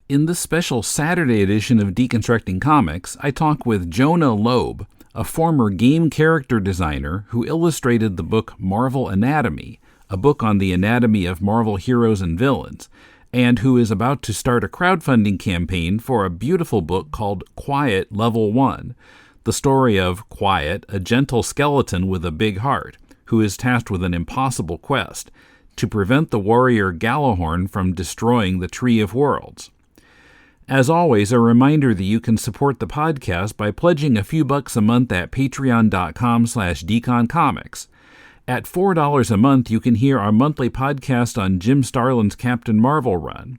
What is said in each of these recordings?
In this special Saturday edition of Deconstructing Comics, I talk with Jonah Lobe, a former game character designer who illustrated the book Marvel Anatomy, a book on the anatomy of Marvel heroes and villains, and who is about to start a crowdfunding campaign for a beautiful book called Quiet Level 1, the story of Quiet, a gentle skeleton with a big heart, who is tasked with an impossible quest to prevent the warrior Galahorn from destroying the Tree of Worlds. As always, a reminder that you can support the podcast by pledging a few bucks a month at patreon.com/deconcomics. At $4 a month, you can hear our monthly podcast on Jim Starlin's Captain Marvel run.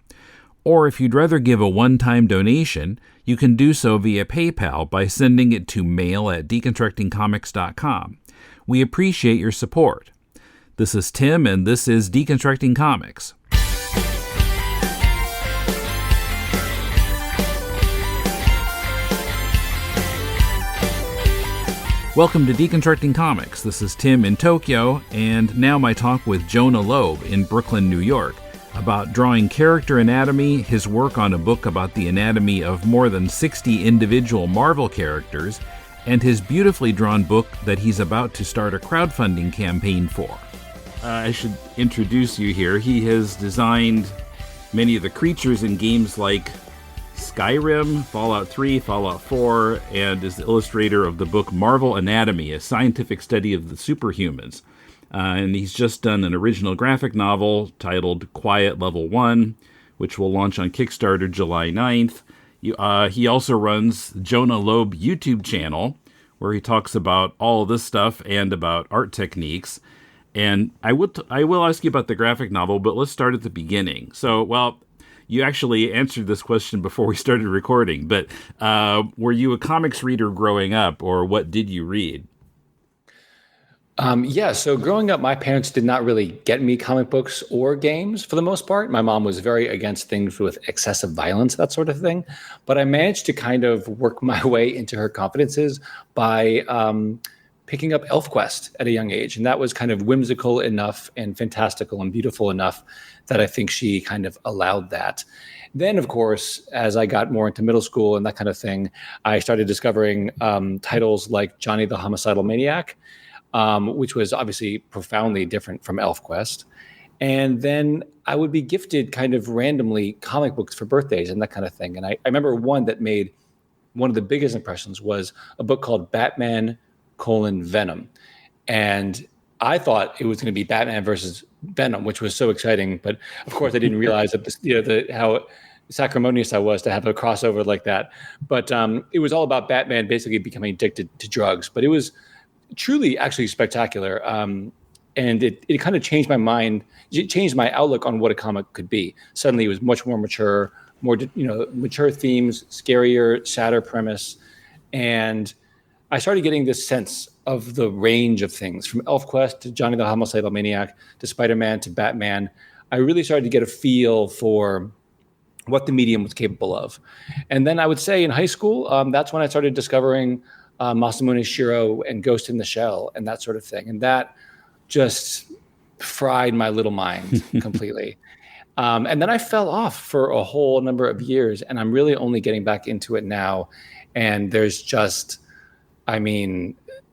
Or if you'd rather give a one-time donation, you can do so via PayPal by sending it to mail@deconstructingcomics.com. We appreciate your support. This is Tim, and this is Deconstructing Comics. Welcome to Deconstructing Comics. This is Tim in Tokyo, and now my talk with Jonah Lobe in Brooklyn, New York, about drawing character anatomy, his work on a book about the anatomy of more than 60 individual Marvel characters, and his beautifully drawn book that he's about to start a crowdfunding campaign for. I should introduce you here. He has designed many of the creatures in games like Skyrim, Fallout 3, Fallout 4, and is the illustrator of the book Marvel Anatomy, a scientific study of the Superhumans. And he's just done an original graphic novel titled Quiet Level 1, which will launch on Kickstarter July 9th. He also runs Jonah Lobe YouTube channel, where he talks about all of this stuff and about art techniques. And I will ask you about the graphic novel, but let's start at the beginning. So, you actually answered this question before we started recording, but were you a comics reader growing up, or what did you read? So growing up, my parents did not really get me comic books or games for the most part. My mom was very against things with excessive violence, that sort of thing. But I managed to kind of work my way into her confidences by picking up ElfQuest at a young age. And that was kind of whimsical enough and fantastical and beautiful enough that I think she kind of allowed that. Then, of course, as I got more into middle school and that kind of thing, I started discovering titles like Johnny the Homicidal Maniac, which was obviously profoundly different from ElfQuest. And then I would be gifted kind of randomly comic books for birthdays and that kind of thing. And I remember one that made one of the biggest impressions was a book called Batman: Venom. And I thought it was going to be Batman versus Venom, which was so exciting. But of course, I didn't realize that how sacrimonious I was to have a crossover like that. But it was all about Batman basically becoming addicted to drugs. But it was truly actually spectacular. And it kind of changed my mind. It changed my outlook on what a comic could be. Suddenly it was much more mature, mature themes, scarier, sadder premise. And I started getting this sense of the range of things, from ElfQuest to Johnny the Homicidal Maniac to Spider-Man to Batman. I really started to get a feel for what the medium was capable of. And then I would say in high school, that's when I started discovering Masamune Shirow and Ghost in the Shell and that sort of thing. And that just fried my little mind completely. And then I fell off for a whole number of years, and I'm really only getting back into it now. And there's just,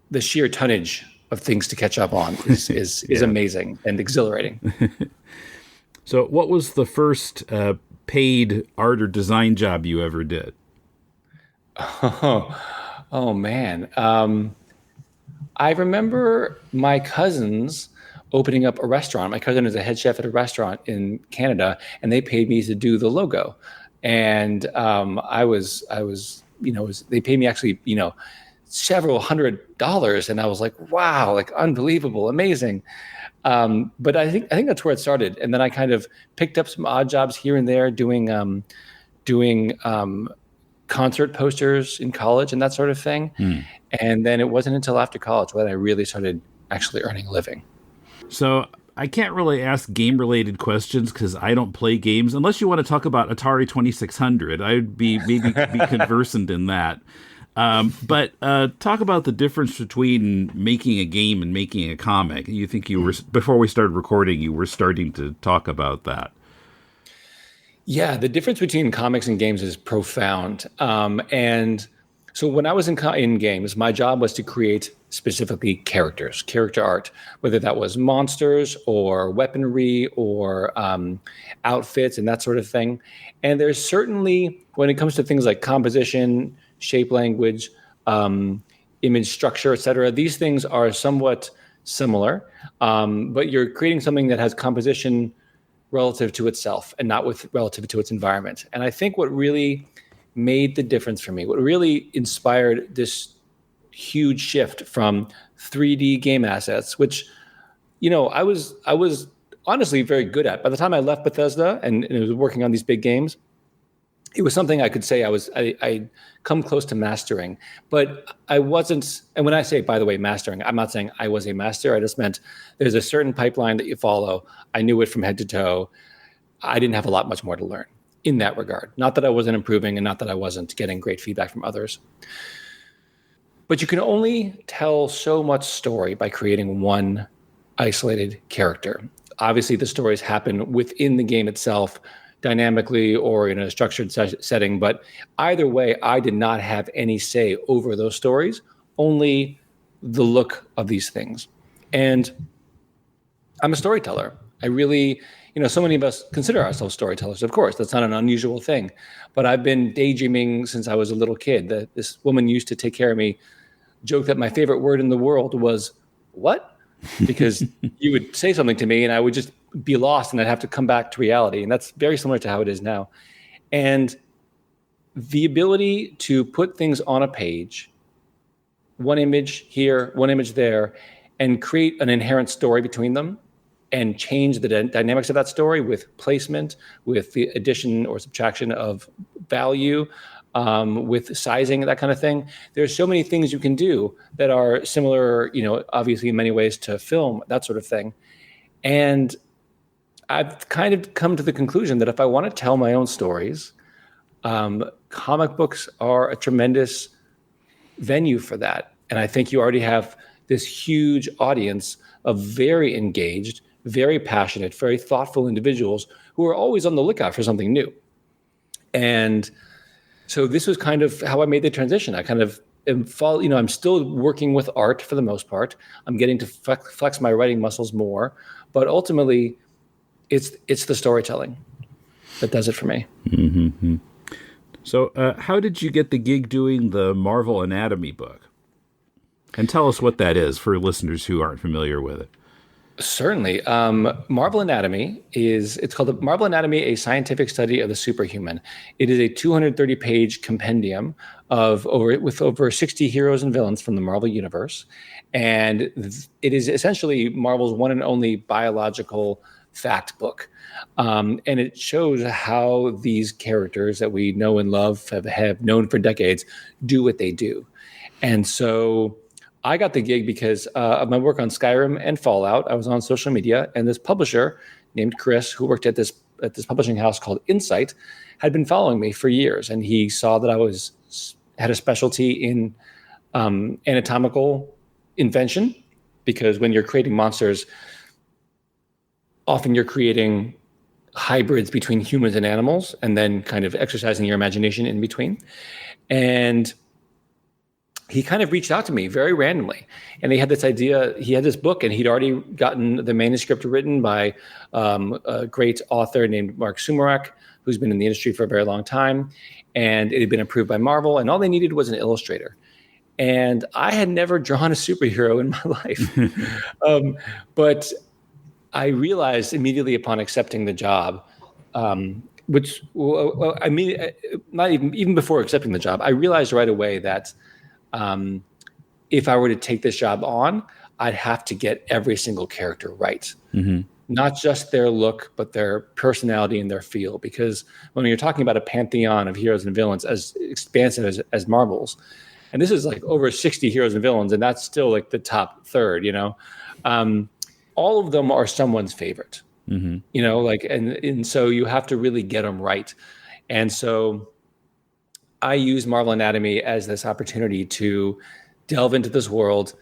the sheer tonnage of things to catch up on is amazing and exhilarating. So what was the first paid art or design job you ever did? Oh man. I remember my cousins opening up a restaurant. My cousin is a head chef at a restaurant in Canada, and they paid me to do the logo. And they paid me actually, several $100s, and I was like, wow, like unbelievable, amazing. But I think that's where it started. And then I kind of picked up some odd jobs here and there doing concert posters in college and that sort of thing. And then it wasn't until after college that I really started actually earning a living. So I can't really ask game-related questions because I don't play games. Unless you want to talk about Atari 2600, I'd be conversant in that. But talk about the difference between making a game and making a comic. You think before we started recording, you were starting to talk about that. Yeah, the difference between comics and games is profound. And so when I was in games, my job was to create specifically characters, character art, whether that was monsters or weaponry or outfits and that sort of thing. And there's certainly, when it comes to things like composition, shape language, image structure, et cetera, these things are somewhat similar. But you're creating something that has composition relative to itself and not with relative to its environment. And I think what really made the difference for me, what really inspired this huge shift from 3D game assets, which, I was honestly very good at. By the time I left Bethesda and was working on these big games, it was something I could say I come close to mastering, but I wasn't. And when I say, by the way, mastering, I'm not saying I was a master. I just meant there's a certain pipeline that you follow. I knew it from head to toe. I didn't have much more to learn in that regard. Not that I wasn't improving and not that I wasn't getting great feedback from others. But you can only tell so much story by creating one isolated character. Obviously, the stories happen within the game itself, dynamically or in a structured setting. But either way, I did not have any say over those stories, only the look of these things. And I'm a storyteller. I really, so many of us consider ourselves storytellers. Of course, that's not an unusual thing. But I've been daydreaming since I was a little kid. This woman used to take care of me, joked that my favorite word in the world was, what? Because you would say something to me and I would just be lost and I'd have to come back to reality. And that's very similar to how it is now. And the ability to put things on a page, one image here, one image there, and create an inherent story between them and change the dynamics of that story with placement, with the addition or subtraction of value, with sizing, that kind of thing. There's so many things you can do that are similar, obviously in many ways to film, that sort of thing. And I've kind of come to the conclusion that if I want to tell my own stories, comic books are a tremendous venue for that. And I think you already have this huge audience of very engaged, very passionate, very thoughtful individuals who are always on the lookout for something new. And so this was kind of how I made the transition. I kind of I'm still working with art for the most part. I'm getting to flex my writing muscles more, but ultimately it's the storytelling that does it for me. Mm-hmm. So how did you get the gig doing the Marvel Anatomy book? And tell us what that is for listeners who aren't familiar with it. Certainly. Marvel Anatomy it's called the Marvel Anatomy, a scientific study of the superhuman. It is a 230-page compendium with over 60 heroes and villains from the Marvel universe. And it is essentially Marvel's one and only biological fact book. And it shows how these characters that we know and love, have known for decades, do what they do. And so I got the gig because of my work on Skyrim and Fallout. I was on social media, and this publisher named Chris, who worked at this publishing house called Insight, had been following me for years. And he saw that I had a specialty in anatomical invention, because when you're creating monsters, often you're creating hybrids between humans and animals, and then kind of exercising your imagination in between. And he kind of reached out to me very randomly, and he had this idea. He had this book, and he'd already gotten the manuscript written by a great author named Mark Sumerak, who's been in the industry for a very long time, and it had been approved by Marvel, and all they needed was an illustrator. And I had never drawn a superhero in my life. But I realized immediately upon accepting the job, not even before accepting the job, I realized right away that if I were to take this job on, I'd have to get every single character right. Mm-hmm. Not just their look, but their personality and their feel. Because when you're talking about a pantheon of heroes and villains as expansive as Marvel's, and this is like over 60 heroes and villains, and that's still like the top third, all of them are someone's favorite, mm-hmm. And so you have to really get them right. And so I use Marvel Anatomy as this opportunity to delve into this world,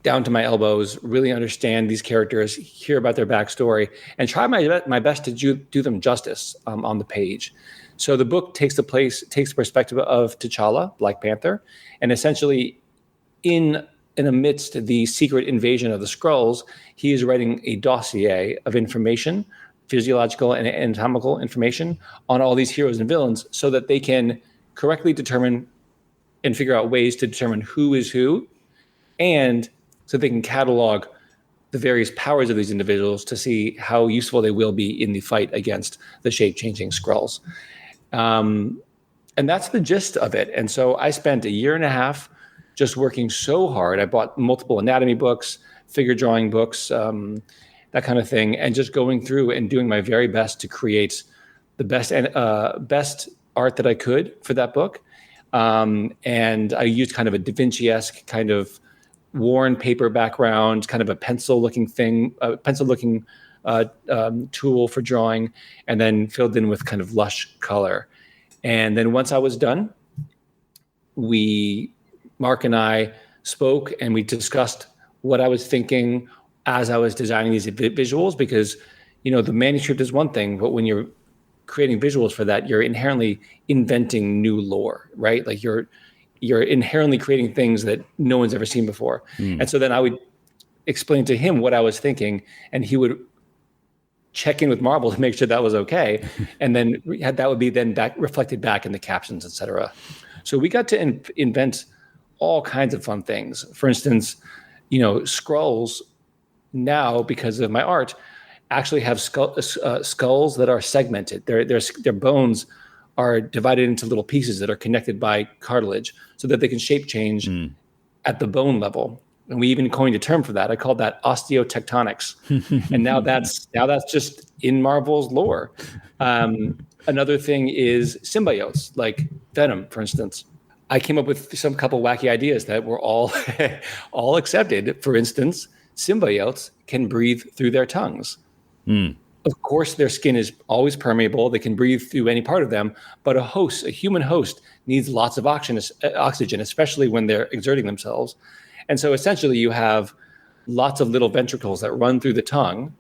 down to my elbows, really understand these characters, hear about their backstory, and try my best to do them justice on the page. So the book takes the perspective of T'Challa, Black Panther, and essentially in amidst the secret invasion of the Skrulls, he is writing a dossier of information, physiological and anatomical information on all these heroes and villains so that they can correctly determine and figure out ways to determine who is who, and so they can catalog the various powers of these individuals to see how useful they will be in the fight against the shape-changing Skrulls. And that's the gist of it. And so I spent a year and a half just working so hard. I bought multiple anatomy books, figure drawing books, that kind of thing, and just going through and doing my very best to create the best art that I could for that book. And I used kind of a Da Vinci-esque kind of worn paper background, kind of a pencil-looking tool for drawing, and then filled in with kind of lush color. And then once I was done, Mark and I spoke and we discussed what I was thinking as I was designing these visuals, because, the manuscript is one thing, but when you're creating visuals for that, you're inherently inventing new lore, right? Like you're inherently creating things that no one's ever seen before. And so then I would explain to him what I was thinking, and he would check in with Marvel to make sure that was okay. And then that would be then reflected back in the captions, et cetera. So we got to invent all kinds of fun things. For instance, Skrulls now, because of my art, actually have skulls that are segmented. Their bones are divided into little pieces that are connected by cartilage so that they can shape change at the bone level. And we even coined a term for that. I called that osteotectonics. And now that's just in Marvel's lore. Another thing is symbiotes, like Venom, for instance. I came up with some couple wacky ideas that were all accepted. For instance, symbiotes can breathe through their tongues. Of course, their skin is always permeable. They can breathe through any part of them. But a human host, needs lots of oxygen, especially when they're exerting themselves. And so essentially you have lots of little ventricles that run through the tongue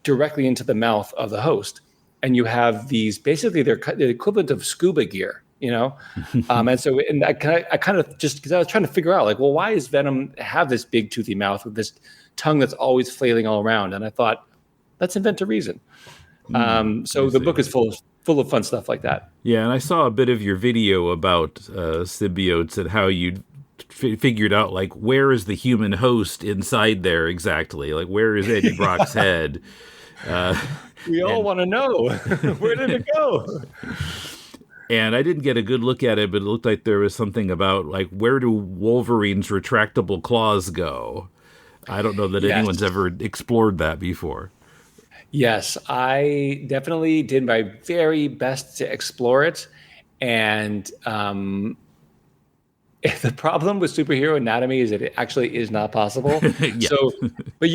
directly into the mouth of the host. And you have these, basically they're the equivalent of scuba gear, and so I kind of just, because I was trying to figure out, like, well, why does Venom have this big toothy mouth with this tongue that's always flailing all around? And I thought, let's invent a reason. So the book is full of fun stuff like that. Yeah, and I saw a bit of your video about symbiotes and how you figured out, like, where is the human host inside there exactly? Like, where is Eddie Brock's head? We all want to know. Where did it go? And I didn't get a good look at it, but it looked like there was something about, like, where do Wolverine's retractable claws go? I don't know that anyone's ever explored that before. Yes, I definitely did my very best to explore it. And the problem with superhero anatomy is that it actually is not possible. Yeah. So, but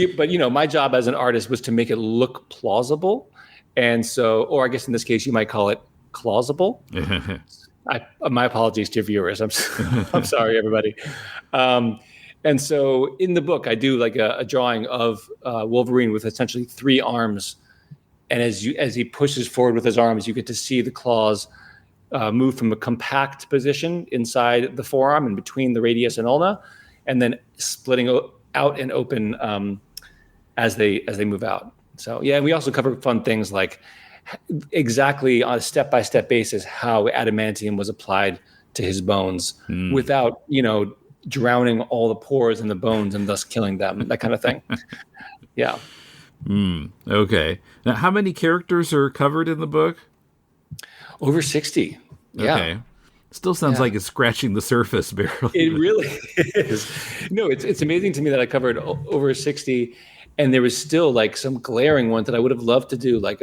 my job as an artist was to make it look plausible. And so, or I guess in this case, you might call it plausible. My apologies to your viewers. I'm sorry, everybody. And so in the book, I do like a drawing of Wolverine with essentially 3 arms. And as he pushes forward with his arms, you get to see the claws move from a compact position inside the forearm and between the radius and ulna, and then splitting out and open as they move out. So yeah, and we also cover fun things like exactly on a step-by-step basis how adamantium was applied to his bones without, drowning all the pores in the bones and thus killing them, that kind of thing. Yeah. Okay. Now, how many characters are covered in the book? Over 60. Yeah. Okay. Still sounds like it's scratching the surface barely. It really is. No, it's amazing to me that I covered over 60, and there was still like some glaring ones that I would have loved to do, like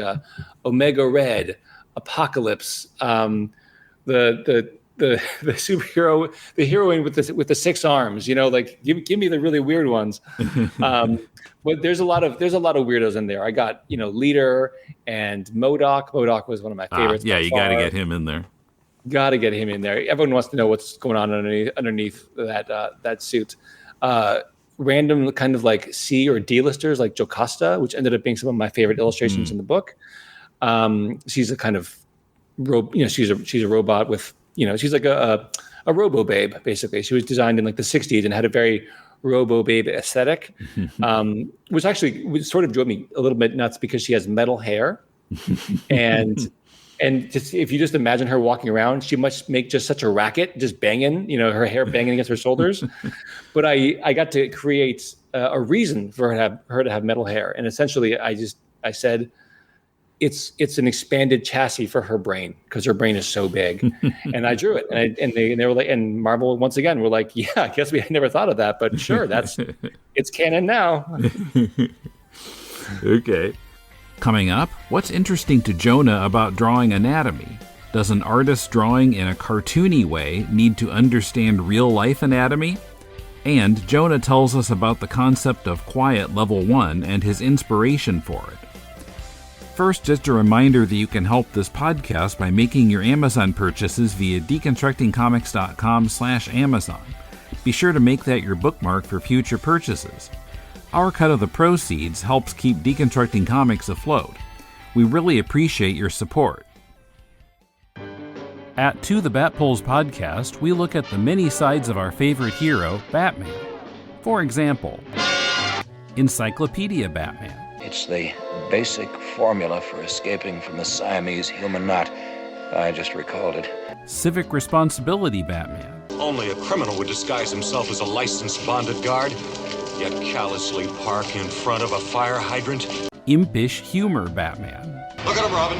Omega Red, Apocalypse, the superhero, the heroine with the 6 arms. Like give me the really weird ones. But there's a lot of weirdos in there. I got Leader and Modok. Modok was one of my favorites. Yeah, you got to get him in there. Got to get him in there. Everyone wants to know what's going on underneath that suit. random kind of like C or D listers like Jocasta, which ended up being some of my favorite illustrations in the book. She's a kind of she's a robot with, she's like a robo babe, basically. She was designed in like the 60s and had a very robo babe aesthetic, which actually sort of drove me a little bit nuts because she has metal hair. And just, if you just imagine her walking around, she must make just such a racket, just banging, her hair banging against her shoulders. But I got to create a reason for her to have metal hair. And essentially I said, it's an expanded chassis for her brain because her brain is so big. And I drew it, and they were like, and Marvel once again were like, yeah, I guess we had never thought of that, but sure, it's canon now. Okay. Coming up, what's interesting to Jonah about drawing anatomy? Does an artist drawing in a cartoony way need to understand real-life anatomy? And Jonah tells us about the concept of quiet level 1 and his inspiration for it. First, just a reminder that you can help this podcast by making your Amazon purchases via deconstructingcomics.com/Amazon. Be sure to make that your bookmark for future purchases. Our cut of the proceeds helps keep Deconstructing Comics afloat. We really appreciate your support. At To the Batpoles podcast, we look at the many sides of our favorite hero, Batman. For example, Encyclopedia Batman. It's the basic formula for escaping from the Siamese human knot. I just recalled it. Civic Responsibility Batman. Only a criminal would disguise himself as a licensed bonded guard, yet callously park in front of a fire hydrant. Impish Humor Batman. Look at him, Robin.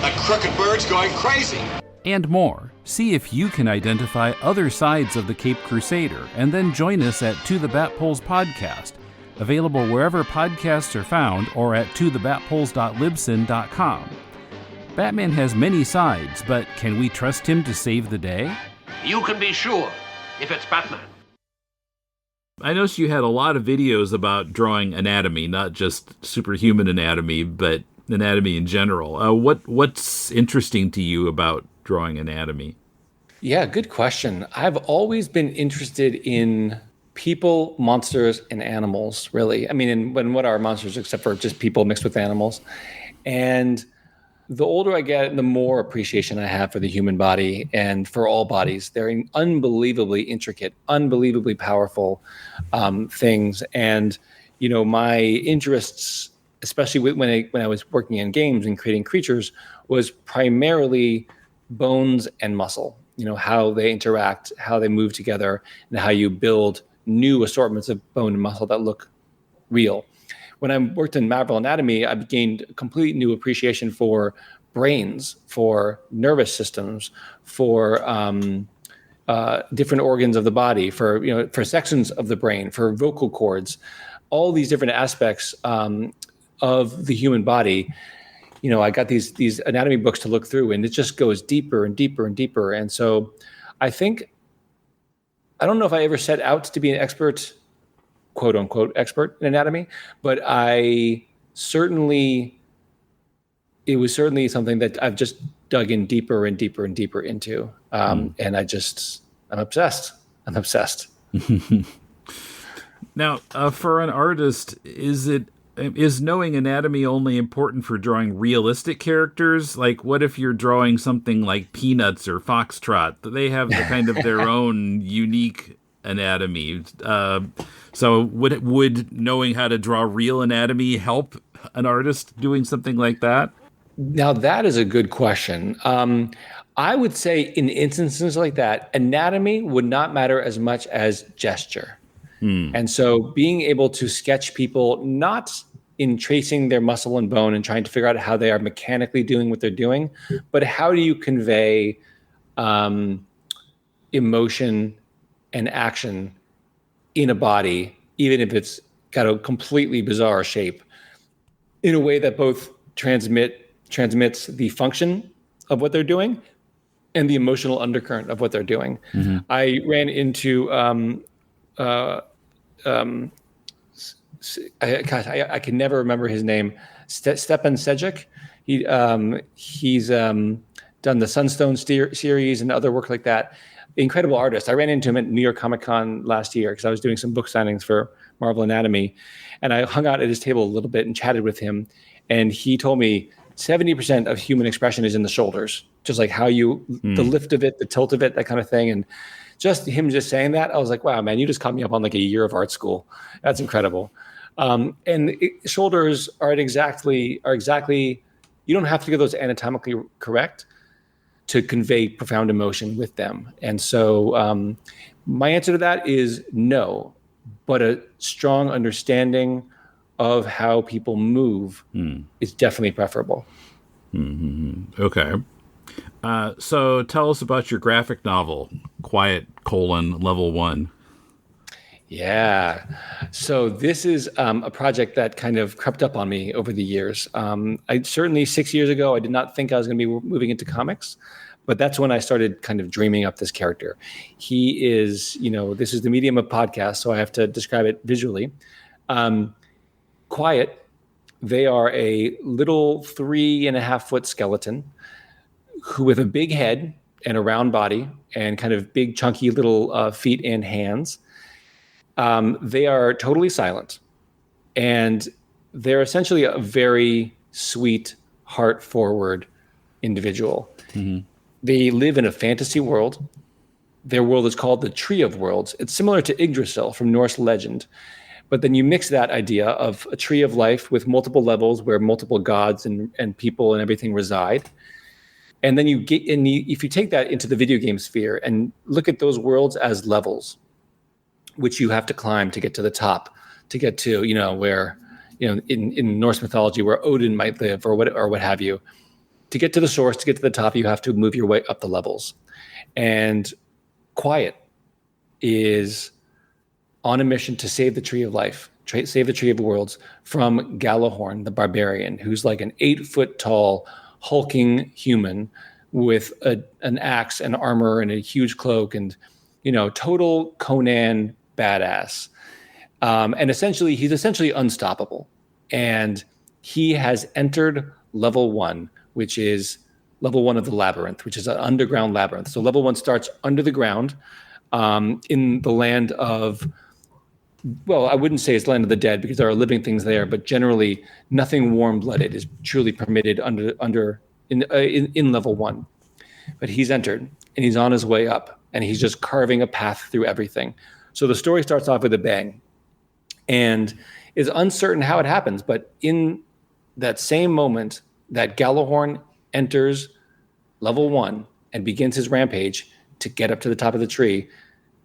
That crooked bird's going crazy. And more. See if you can identify other sides of the Cape Crusader, and then join us at To the Batpoles podcast, available wherever podcasts are found or at tothebatpoles.libsyn.com. Batman has many sides, but can we trust him to save the day? You can be sure, if it's Batman. I noticed you had a lot of videos about drawing anatomy, not just superhuman anatomy, but anatomy in general. What's interesting to you about drawing anatomy? Yeah, good question. I've always been interested in people, monsters, and animals, really. I mean, what are monsters except for just people mixed with animals? And the older I get, the more appreciation I have for the human body and for all bodies. They're unbelievably intricate, unbelievably powerful things. And, my interests, especially when I was working in games and creating creatures, was primarily bones and muscle, how they interact, how they move together, and how you build new assortments of bone and muscle that look real. When I worked in Marvel Anatomy, I gained a complete new appreciation for brains, for nervous systems, for different organs of the body, for sections of the brain, for vocal cords, all these different aspects of the human body. I got these anatomy books to look through, and it just goes deeper and deeper and deeper. And so I don't know if I ever set out to be an expert, quote unquote, expert in anatomy, but it was certainly something that I've just dug in deeper and deeper and deeper into. And I'm obsessed. I'm obsessed. Now, for an artist, is knowing anatomy only important for drawing realistic characters? Like, what if you're drawing something like Peanuts or Foxtrot? They have the kind of their own unique anatomy. So would knowing how to draw real anatomy help an artist doing something like that? Now, that is a good question. I would say in instances like that, anatomy would not matter as much as gesture. And so being able to sketch people, not in tracing their muscle and bone and trying to figure out how they are mechanically doing what they're doing, but how do you convey emotion and action in a body, even if it's got a completely bizarre shape, in a way that both transmits the function of what they're doing and the emotional undercurrent of what they're doing. Mm-hmm. I ran into I can never remember his name. Stepan Sejic. He's done the Sunstone series and other work like that. Incredible artist. I ran into him at New York Comic Con last year because I was doing some book signings for Marvel Anatomy. And I hung out at his table a little bit and chatted with him. And he told me 70% of human expression is in the shoulders, just like how the lift of it, the tilt of it, that kind of thing. And just him just saying that, I was like, wow, man, you just caught me up on like a year of art school. That's incredible. Shoulders are exactly, you don't have to get those anatomically correct to convey profound emotion with them. And so my answer to that is no, but a strong understanding of how people move is definitely preferable. Okay. So tell us about your graphic novel, Quiet: Level 1. Yeah. So this is a project that kind of crept up on me over the years. I certainly 6 years ago, I did not think I was going to be moving into comics, but that's when I started kind of dreaming up this character. He is, this is the medium of podcast, so I have to describe it visually. Quiet, they are a little 3.5-foot skeleton who with a big head and a round body and kind of big chunky little feet and hands. They are totally silent, and they're essentially a very sweet, heart-forward individual. They live in a fantasy world. Their world is called the Tree of Worlds. It's similar to Yggdrasil from Norse legend, but then you mix that idea of a tree of life with multiple levels where multiple gods and people and everything reside. And then if you take that into the video game sphere and look at those worlds as levels, which you have to climb to get to the top, to get to, where, in Norse mythology, where Odin might live or what have you. To get to the source, to get to the top, you have to move your way up the levels. And Quiet is on a mission to save the Tree of Life, save the Tree of Worlds from Galahorn, the barbarian, who's like an 8-foot tall, hulking human with an axe and armor and a huge cloak and, total Conan badass. And he's essentially unstoppable. And he has entered level 1, which is level 1 of the labyrinth, which is an underground labyrinth. So level 1 starts under the ground in the land of, well, I wouldn't say it's land of the dead because there are living things there, but generally nothing warm-blooded is truly permitted in level 1. But he's entered and he's on his way up and he's just carving a path through everything. So the story starts off with a bang and is uncertain how it happens. But in that same moment that Galahorn enters level 1 and begins his rampage to get up to the top of the tree,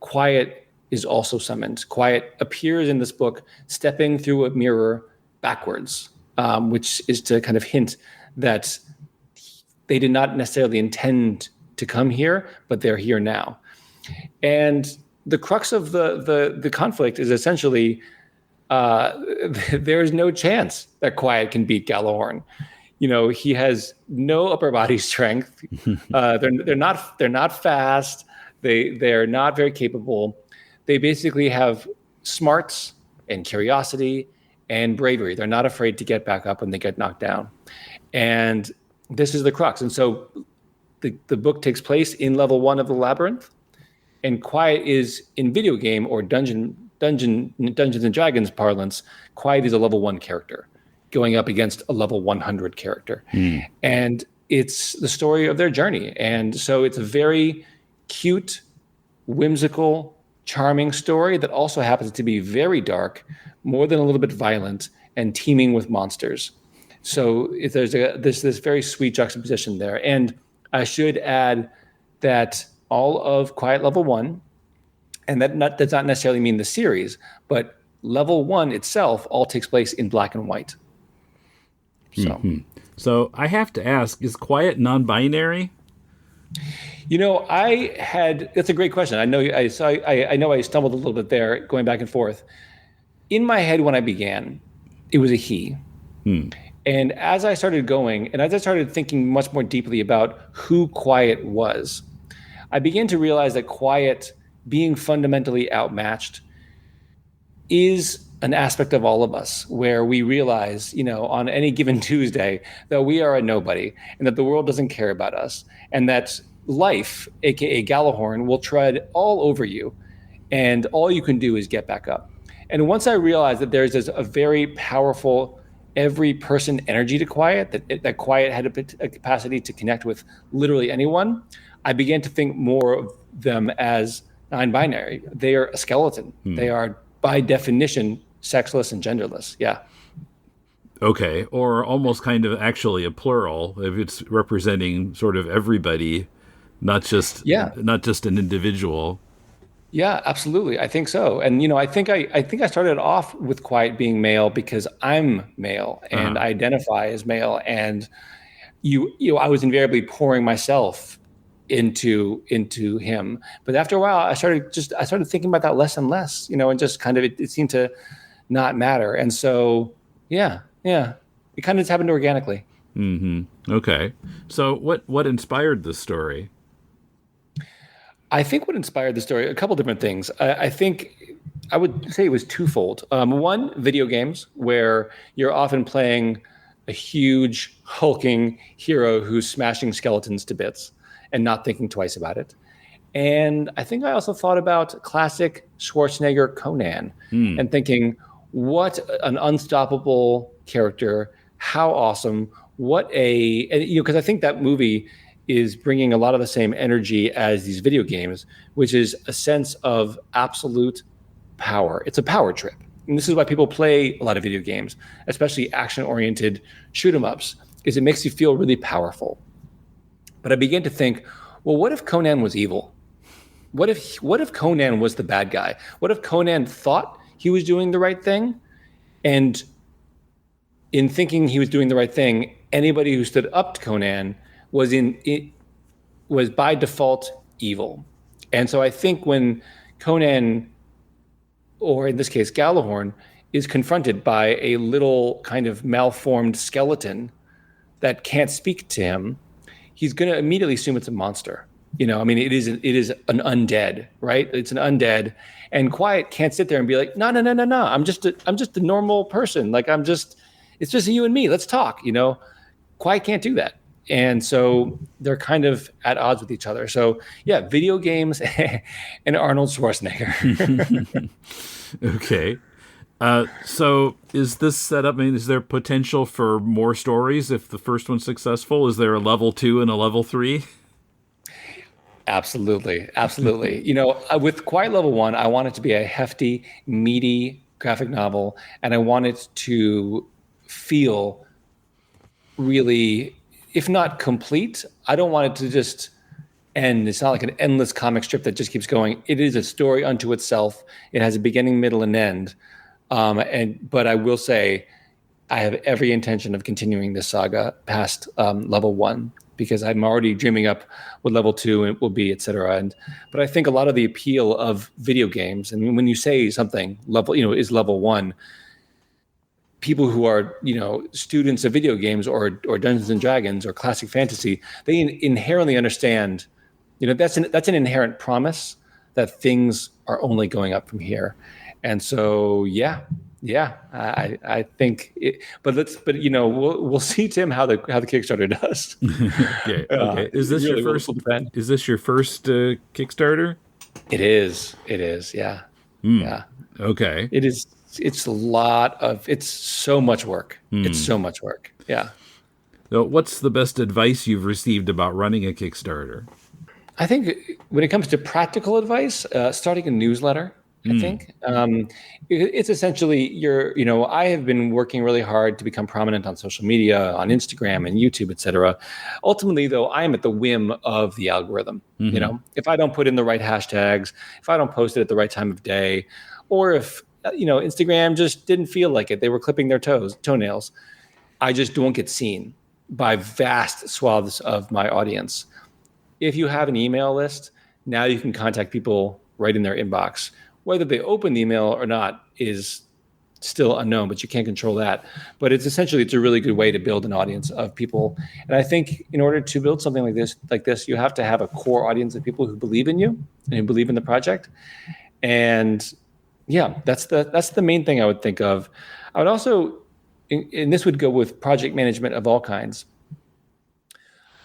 Quiet is also summoned. Quiet appears in this book stepping through a mirror backwards, which is to kind of hint that they did not necessarily intend to come here, but they're here now. And the crux of the conflict is essentially there is no chance that Quiet can beat Galahorn. He has no upper body strength. They're not fast. They're not very capable. They basically have smarts and curiosity and bravery. They're not afraid to get back up when they get knocked down. And this is the crux. And so the book takes place in level 1 of the labyrinth, and Quiet is in video game or Dungeons and Dragons parlance. Quiet is a level 1 character going up against a level 100 character. And it's the story of their journey. And so it's a very cute, whimsical, charming story that also happens to be very dark, more than a little bit violent, and teeming with monsters. So there's this very sweet juxtaposition there. And I should add that all of Quiet level 1, and that does not necessarily mean the series, but level 1 itself all takes place in black and white. So I have to ask, is Quiet non-binary? That's a great question. I know I stumbled a little bit there going back and forth. In my head when I began, it was a he. And as I started going, and as I started thinking much more deeply about who Quiet was, I began to realize that Quiet, being fundamentally outmatched, is an aspect of all of us where we realize, on any given Tuesday, that we are a nobody and that the world doesn't care about us, and that life, aka Galahorn, will tread all over you, and all you can do is get back up. And once I realized that there's a very powerful every person energy to Quiet, that Quiet had a capacity to connect with literally anyone, I began to think more of them as non-binary. They are a skeleton. They are, by definition, sexless and genderless. Yeah. Okay, or almost kind of actually a plural if it's representing sort of everybody, not just an individual. Yeah, absolutely. I think so. And I think I started off with Quiet being male because I'm male and I identify as male, and I was invariably pouring myself into him. But after a while, I started thinking about that less and less, and just kind of it seemed to not matter. And so yeah, it kind of just happened organically. Okay, so what inspired this story? I think what inspired the story, a couple different things. I think I would say it was twofold. One, video games, where you're often playing a huge, hulking hero who's smashing skeletons to bits and not thinking twice about it. And I think I also thought about classic Schwarzenegger Conan and thinking, what an unstoppable character, how awesome, because I think that movie is bringing a lot of the same energy as these video games, which is a sense of absolute power. It's a power trip. And this is why people play a lot of video games, especially action-oriented shoot 'em ups, is it makes you feel really powerful. But I began to think, well, what if Conan was evil? What if Conan was the bad guy? What if Conan thought he was doing the right thing? And in thinking he was doing the right thing, anybody who stood up to Conan was by default evil. And so I think when Conan, or in this case Galahorn, is confronted by a little kind of malformed skeleton that can't speak to him, he's going to immediately assume it's a monster. It is an undead, right? It's an undead, and Quiet can't sit there and be like, no, I'm just a normal person. Like it's just you and me. Let's talk. Quiet can't do that. And so they're kind of at odds with each other. So yeah, video games and Arnold Schwarzenegger. Okay. So is this set up? I mean, is there potential for more stories if the first one's successful? Is there a level 2 and a level 3? Absolutely. With Quiet Level 1, I want it to be a hefty, meaty graphic novel, and I want it to feel really, if not complete, I don't want it to just end. It's not like an endless comic strip that just keeps going. It is a story unto itself. It has a beginning, middle, and end. But I will say, I have every intention of continuing this saga past level 1, because I'm already dreaming up what level 2 will be, et cetera. But I think a lot of the appeal of video games, and when you say something is level 1, people who are, students of video games or Dungeons and Dragons or classic fantasy, they inherently understand, that's an inherent promise that things are only going up from here. And so, I think we'll see, Tim, how the Kickstarter does. Okay. Is this your first? Is this your first Kickstarter? It is. Yeah. Yeah. Okay. It is. It's so much work. It's so much work. Yeah. So what's the best advice you've received about running a Kickstarter? I think when it comes to practical advice, starting a newsletter. I think it's essentially I have been working really hard to become prominent on social media, on Instagram and YouTube, et cetera. Ultimately, though, I am at the whim of the algorithm. If I don't put in the right hashtags, if I don't post it at the right time of day, or if Instagram just didn't feel like it, they were clipping their toenails, I just don't get seen by vast swaths of my audience. If you have an email list, now you can contact people right in their inbox. Whether they open the email or not is still unknown, but you can't control that. But it's a really good way to build an audience of people. And I think in order to build something like this, you have to have a core audience of people who believe in you and who believe in the project. And yeah, that's the main thing I would think of. I would also, and this would go with project management of all kinds,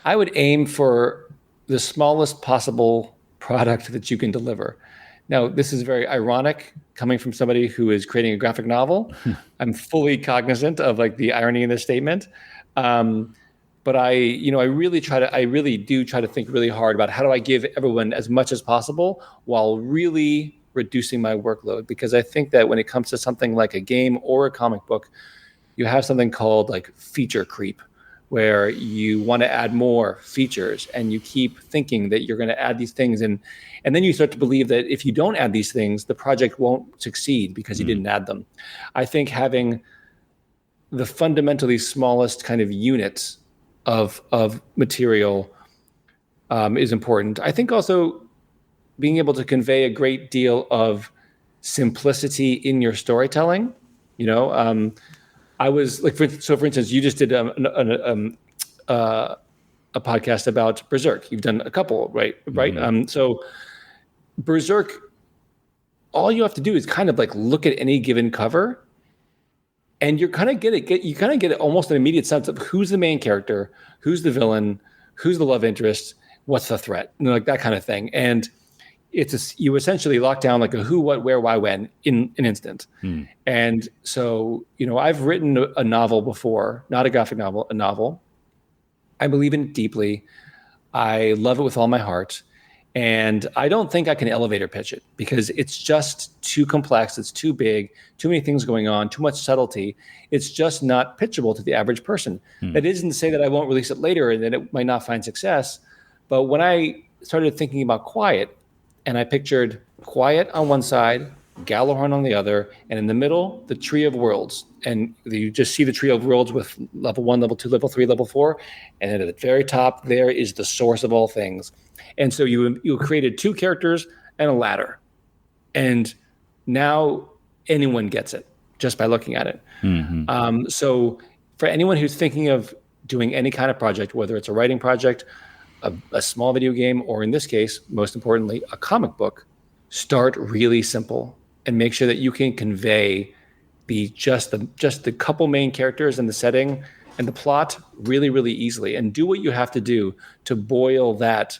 I would aim for the smallest possible product that you can deliver. Now, this is very ironic coming from somebody who is creating a graphic novel. I'm fully cognizant of like the irony in this statement. But I really do try to think really hard about how do I give everyone as much as possible while really reducing my workload. Because I think that when it comes to something like a game or a comic book, you have something called like feature creep, where you want to add more features and you keep thinking that you're going to add these things. And then you start to believe that if you don't add these things, the project won't succeed because you didn't add them. I think having the fundamentally smallest kind of units of material is important. I think also being able to convey a great deal of simplicity in your storytelling. I was like, for instance, you just did a podcast about Berserk. You've done a couple, right? So Berserk, all you have to do is kind of like look at any given cover, and you kind of get almost an immediate sense of who's the main character, who's the who's the love interest, what's the threat, like that kind of thing. And you essentially lock down like a who, what, where, why, when in an instant. And so, I've written a novel before, not a graphic novel, a novel. I believe in it deeply. I love it with all my heart. And I don't think I can elevator pitch it because it's just too complex. It's too big, too many things going on, too much subtlety. It's just not pitchable to the average person. That isn't to say that I won't release it later and that it might not find success. But when I started thinking about Quiet, and I pictured Quiet on one side, Galahorn on the other, and in the middle, the Tree of Worlds. And you just see the Tree of Worlds with level 1, level 2, level 3, level 4. And then at the very top, there is the source of all things. And so you created 2 characters and a ladder. And now anyone gets it just by looking at it. So for anyone who's thinking of doing any kind of project, whether it's a writing project, a small video game, or in this case, most importantly, a comic book, start really simple and make sure that you can convey just the couple main characters and the setting and the plot really, really easily, and do what you have to do to boil that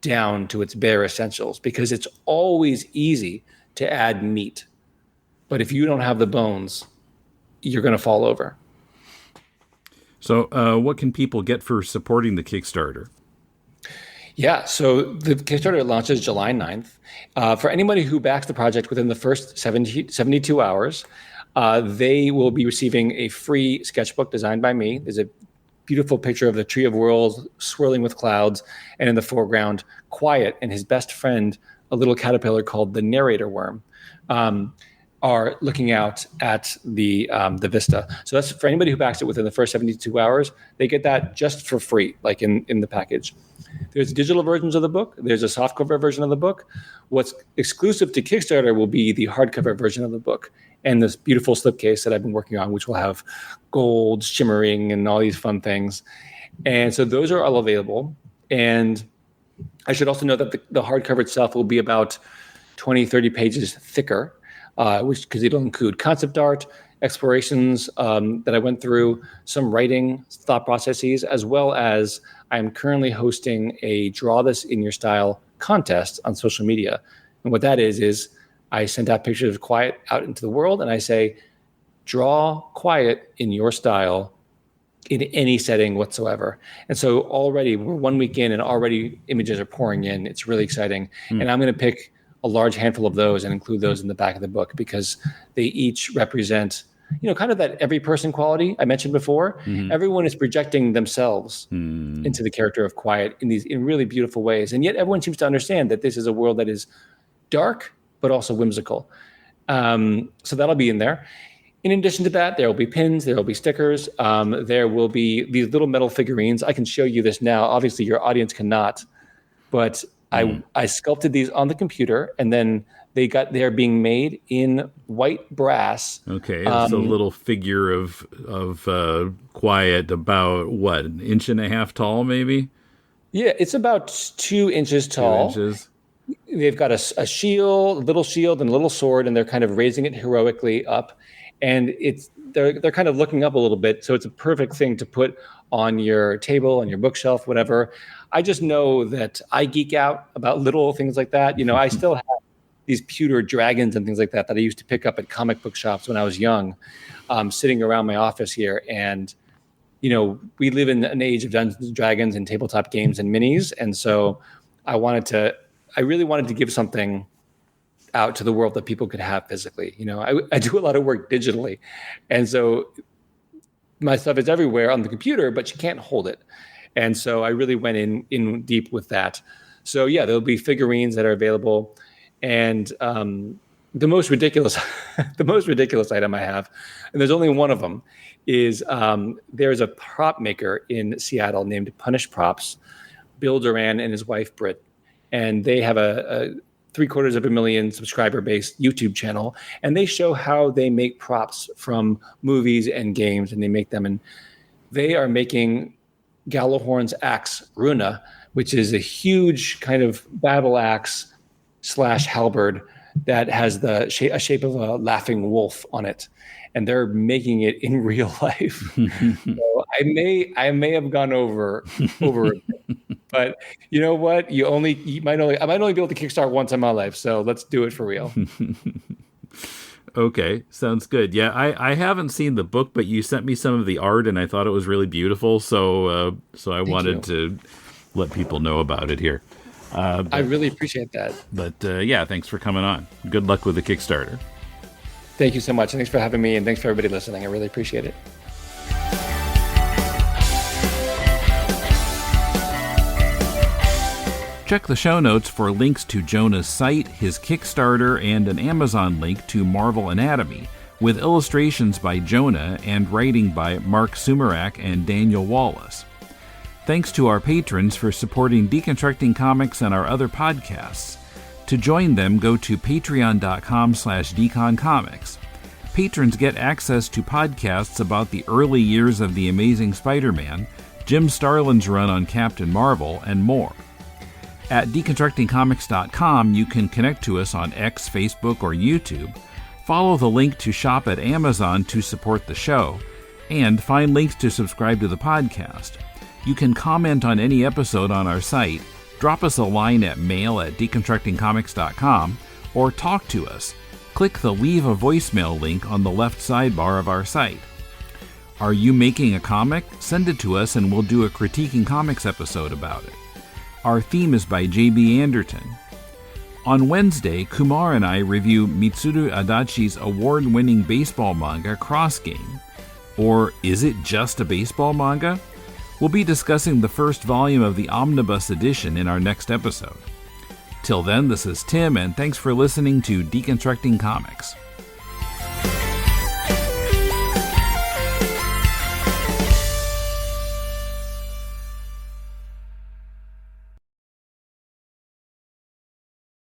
down to its bare essentials, because it's always easy to add meat. But if you don't have the bones, you're going to fall over. So what can people get for supporting the Kickstarter? Yeah, so the Kickstarter launches July 9th. For anybody who backs the project within the first 72 hours, they will be receiving a free sketchbook designed by me. There's a beautiful picture of the Tree of Worlds swirling with clouds, and in the foreground, Quiet and his best friend, a little caterpillar called the narrator worm, are looking out at the vista. So that's for anybody who backs it within the first 72 hours. They get that just for free, like in the package. There's digital versions of the book. There's a softcover version of the book. What's exclusive to Kickstarter will be the hardcover version of the book and this beautiful slipcase that I've been working on, which will have gold shimmering and all these fun things. And so those are all available. And I should also note that the hardcover itself will be about 20, 30 pages thicker, because it'll include concept art, explorations that I went through, some writing thought processes, as well as I'm currently hosting a Draw This in Your Style contest on social media. And what that is I send out pictures of Quiet out into the world, and I say, draw Quiet in your style in any setting whatsoever. And so already we're 1 week in and already images are pouring in. It's really exciting. And I'm going to pick a large handful of those and include those in the back of the book because they each represent, kind of that every person quality I mentioned before. Everyone is projecting themselves into the character of Quiet in really beautiful ways. And yet everyone seems to understand that this is a world that is dark, but also whimsical. So that'll be in there. In addition to that, there will be pins, there will be stickers, there will be these little metal figurines. I can show you this now. Obviously, your audience cannot, but I sculpted these on the computer, and then they're being made in white brass. Okay, it's a little figure of Quiet, about what, 1.5 inches tall, maybe? Yeah, it's about 2 inches tall. 2 inches. They've got a shield, a little shield, and a little sword, and they're kind of raising it heroically up. And they're kind of looking up a little bit, so it's a perfect thing to put on your table, on your bookshelf, whatever. I just know that I geek out about little things like that. I still have these pewter dragons and things like that I used to pick up at comic book shops when I was young, sitting around my office here. And, we live in an age of Dungeons and Dragons and tabletop games and minis. And so I really wanted to give something out to the world that people could have physically. I do a lot of work digitally. And so my stuff is everywhere on the computer, but you can't hold it. And so I really went in deep with that. So yeah, there'll be figurines that are available. And the most ridiculous item I have, and there's only one of them, is there's a prop maker in Seattle named Punish Props, Bill Duran and his wife Britt, and they have a 750,000 subscriber-based YouTube channel, and they show how they make props from movies and games, and they make them. And they are making Galahorn's axe, Runa, which is a huge kind of battle axe / halberd that has a shape of a laughing wolf on it, and they're making it in real life. So I may have gone over it, but you know what? I might only be able to Kickstart once in my life, so let's do it for real. Okay, sounds good. Yeah, I haven't seen the book, but you sent me some of the art, and I thought it was really beautiful. So I wanted to let people know about it here. I really appreciate that. But yeah, thanks for coming on. Good luck with the Kickstarter. Thank you so much. Thanks for having me, and thanks for everybody listening. I really appreciate it. Check the show notes for links to Jonah's site, his Kickstarter, and an Amazon link to Marvel Anatomy, with illustrations by Jonah and writing by Mark Sumerak and Daniel Wallace. Thanks to our patrons for supporting Deconstructing Comics and our other podcasts. To join them, go to patreon.com/deconcomics. Patrons get access to podcasts about the early years of The Amazing Spider-Man, Jim Starlin's run on Captain Marvel, and more. At deconstructingcomics.com, you can connect to us on X, Facebook, or YouTube, follow the link to shop at Amazon to support the show, and find links to subscribe to the podcast. You can comment on any episode on our site, drop us a line at mail@deconstructingcomics.com, or talk to us. Click the Leave a Voicemail link on the left sidebar of our site. Are you making a comic? Send it to us and we'll do a Critiquing Comics episode about it. Our theme is by J.B. Anderton. On Wednesday, Kumar and I review Mitsuru Adachi's award-winning baseball manga Cross Game. Or is it just a baseball manga? We'll be discussing the first volume of the Omnibus edition in our next episode. Till then, this is Tim, and thanks for listening to Deconstructing Comics.